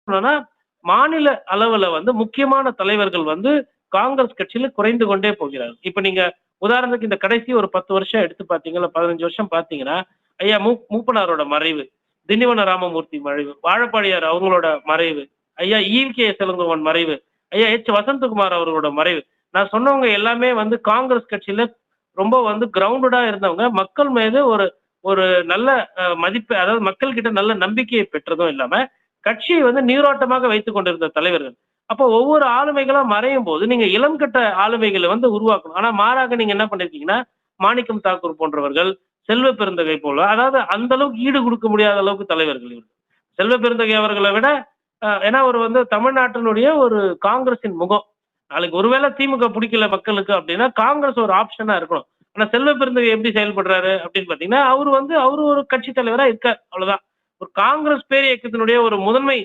சொன்னோம்னா, மாநில அளவுல வந்து முக்கியமான தலைவர்கள் வந்து காங்கிரஸ் கட்சியில குறைந்து கொண்டே போகிறார்கள். இப்ப நீங்க உதாரணத்துக்கு இந்த கடைசி ஒரு 10 வருஷம் எடுத்து பார்த்தீங்கன்னா, 15 வருஷம் பார்த்தீங்கன்னா, ஐயா மூப்பனாரோட மறைவு, திண்டிவன ராமமூர்த்தி மறைவு, வாழப்பாடியார் அவங்களோட மறைவு, ஐயா ஈ.கே. இளங்கோவன் மறைவு, ஐயா வசந்தகுமார் அவர்களோட மறைவு. நான் சொன்னவங்க எல்லாமே வந்து காங்கிரஸ் கட்சியில ரொம்ப வந்து கிரவுண்டடா இருந்தவங்க. மக்கள் மீது ஒரு ஒரு நல்ல மதிப்பு, அதாவது மக்கள் கிட்ட நல்ல நம்பிக்கையை பெற்றதும் இல்லாம, கட்சியை வந்து நீரோட்டமாக வைத்துக் கொண்டிருந்த தலைவர்கள். அப்போ ஒவ்வொரு ஆளுமைகளா மறையும்போது, நீங்க இளம் கட்ட ஆளுமைகள வந்து உருவாக்கணும். ஆனா மாறாக நீங்க என்ன பண்ணியிருக்கீங்கன்னா, மாணிக்கம் தாக்கூர் போன்றவர்கள், செல்வ பெருந்தகை போல, அதாவது அந்த அளவுக்கு ஈடு குடுக்க முடியாத அளவுக்கு தலைவர்கள் இவர்கள். செல்வ பெருந்தகை அவர்கள விட ஏன்னா அவரு வந்து தமிழ்நாட்டினுடைய ஒரு காங்கிரசின் முகம். நாளைக்கு ஒருவேளை திமுக பிடிக்கல மக்களுக்கு அப்படின்னா, காங்கிரஸ் ஒரு ஆப்ஷனா இருக்கணும். ஆனா செல்வ பெருந்தகை எப்படி செயல்படுறாரு அப்படின்னு பார்த்தீங்கன்னா, அவரு ஒரு கட்சி தலைவரா இருக்கார். அவ்வளவுதான். ஒரு காங்கிரஸ் பேர் இயக்கத்தினுடைய ஒரு முதன்மை